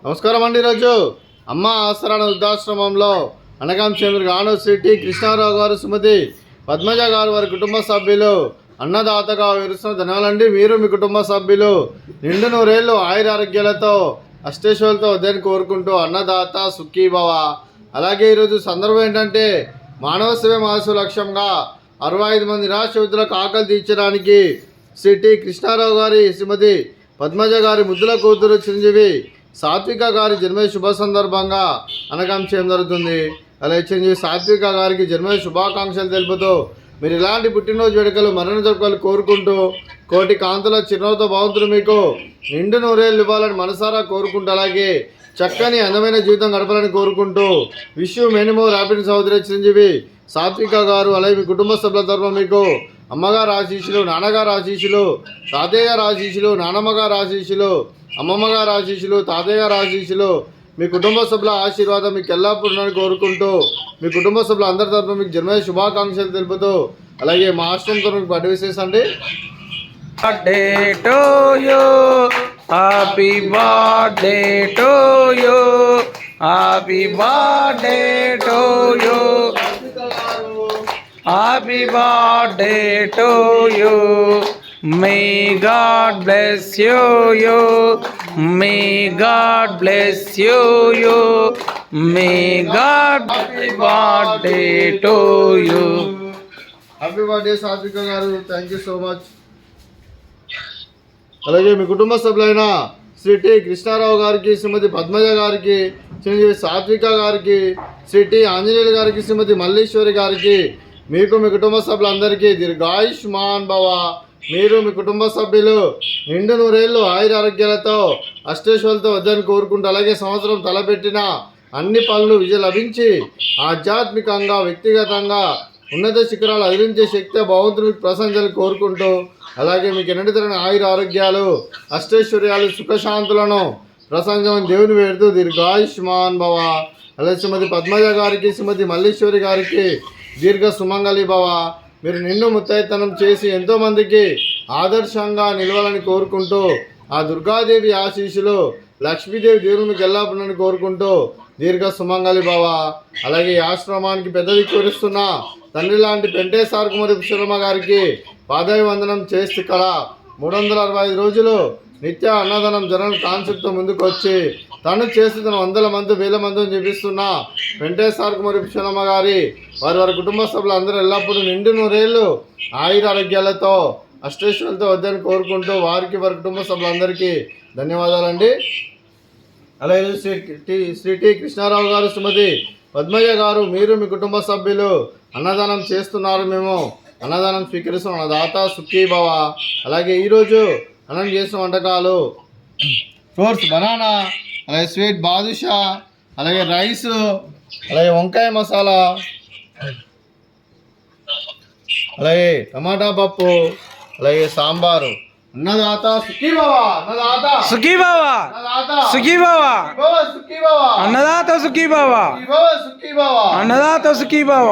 నమస్కారం అండి. ఈరోజు అమ్మ ఆసరాణ వృద్ధాశ్రమంలో అనగాం చంద్ర గాను శ్రీ టి కృష్ణారావు గారు, సుమతి పద్మజ గారు, వారి కుటుంబ సభ్యులు అన్నదాతగా విరుస్తున్న ధన్యవాదాలండి. మీరు మీ కుటుంబ సభ్యులు నిండు నూరేళ్ళు ఆయుర ఆరోగ్యాలతో అష్టేశ్వరులతో వద్దని కోరుకుంటూ అన్నదాత సుఖీభవ. అలాగే ఈరోజు సందర్భం ఏంటంటే మానవ సేవ మహోత్సవ లక్ష్యంగా 65 మంది నిరాశ్ర యువతులకు ఆకలి తీర్చడానికి శ్రీ టి కృష్ణారావు గారి, శ్రీమతి పద్మజ గారి ముద్దుల కూతురు చిరంజీవి సాత్విక గారి జన్మదిన శుభ సందర్భంగా అనగాం చేయడం జరుగుతుంది. అలాగే చిరంజీవి సాత్విక గారికి జన్మదిన శుభాకాంక్షలు తెలుపుతూ మీరు ఇలాంటి పుట్టినరోజు వేడుకలు మరణ జరుపుకోవాలి కోరుకుంటూ కోటి కాంతుల చిరునవ్వుతో భగవంతుడు మీకు నిండు నూరేళ్ళు ఇవ్వాలని మనసారా కోరుకుంటూ అలాగే చక్కని అందమైన జీవితం గడపాలని కోరుకుంటూ విష్ మెనీ మోర్ హ్యాపీనెస్ సహోదరి చిరంజీవి సాత్విక గారు. అలాగే మీ కుటుంబ సభ్యుల తరఫున మీకు అమ్మగారు ఆశీస్సులు, నాన్నగారు ఆశీస్సులు, తాతయ్య గారు ఆశీస్సులు, నానమ్మగారు ఆశీస్సులు, అమ్మమ్మ గారు ఆశీస్సులు, తాతయ్య గారు ఆశీస్సులు, మీ కుటుంబ సభ్యుల ఆశీర్వాదం మీకు ఎల్లప్పుడూ ఉన్నారని కోరుకుంటూ మీ కుటుంబ సభ్యుల అందరి తరఫున మీకు జన్మదిన శుభాకాంక్షలు తెలుపుతూ అలాగే మా ఆశ్రమంతో మీకు బర్త్డే విషెస్ అండి. Happy birthday to you, happy birthday to you, happy birthday to you. May God bless you, may God bless you, may God happy birthday to you. Happy birthday సాత్విక గారు, థ్యాంక్ యూ సో మచ్. అలాగే మీ కుటుంబ సభ్యులైన Shri T Krishnarao గారికి, శ్రీమతి పద్మజ గారికి, చిరంజీవి సాత్విక గారికి, Shri T Anjaneyulu గారికి, శ్రీమతి మల్లీశ్వరి గారికి, మీకు మీ కుటుంబ సభ్యులందరికీ దీర్ఘాయుష్మాన్ భవ. మీరు మీ కుటుంబ సభ్యులు నిండు నూరేళ్ళు ఆయుర ఆరోగ్యాలతో అష్టేశ్వరులతో వద్దని కోరుకుంటూ అలాగే సంవత్సరం తలపెట్టిన అన్ని పనులు విజయం లభించి ఆధ్యాత్మికంగా వ్యక్తిగతంగా ఉన్నత శిఖరాలు అధిరించే శక్తి భగవంతుని ప్రశంసలు కోరుకుంటూ అలాగే మీకు ఎన్నటితరని ఆయుర ఆరోగ్యాలు అష్టైశ్వర్యాలు సుఖశాంతులను ప్రసంగం దేవుని వేడుతూ దీర్ఘాయుష్మాన్ భవ. అలాగే శ్రీమతి పద్మజ గారికి, శ్రీమతి మల్లీశ్వరి గారికి దీర్ఘ సుమంగళి భవ. మీరు నిన్ను ముత్తైతనం చేసి ఎంతోమందికి ఆదర్శంగా నిలవాలని కోరుకుంటూ ఆ దుర్గాదేవి ఆశీస్సులు లక్ష్మీదేవి దేవుని మీకు ఎల్లప్పుడని కోరుకుంటూ దీర్ఘ సుమంగళి భవ. అలాగే ఈ ఆశ్రమానికి పెద్ద దిక్కురిస్తున్న తండ్రి లాంటి పెంటేశ్వర కుమారి శర్మ గారికి పాదాభివందనం చేసి ఇక్కడ 365 రోజులు నిత్య అన్నదానం జరగని కాన్సెప్ట్తో ముందుకు వచ్చి తను చేస్తున్న 100 మంది 1000 మందిని చూపిస్తున్న వెంకటేశ్వర కుమారి శర్మ గారి వారి కుటుంబ సభ్యులు అందరూ ఎల్లప్పుడూ నిండు నూరేళ్ళు ఆయుర ఆరోగ్యాలతో అష్టేశ్వరులతో వద్దని కోరుకుంటూ వారికి వారి కుటుంబ సభ్యులందరికీ ధన్యవాదాలండి. అలాగే శ్రీ టి కృష్ణారావు గారు, శ్రీమతి పద్మయ్య గారు, మీరు మీ కుటుంబ సభ్యులు అన్నదానం చేస్తున్నారు. మేము అన్నదానం స్వీకరిస్తున్నాం. అన్నదాత సుఖీభవ. అలాగే ఈరోజు అన్నం చేసిన వంటకాలు ఫ్రూట్స్ బనానా, అలాగే స్వీట్ బాదుషా, అలాగే రైస్, అలాగే వంకాయ మసాలా, అలాగే టమాటా పప్పు, అలాగే సాంబారు. అన్నదాత సుఖీభవ, అన్నదాత సుఖీభవ, సుఖీభవ, సుఖీభవ, అన్నదాత సుఖీభవ, సుఖీభవ, అన్నదాత సుఖీభవ.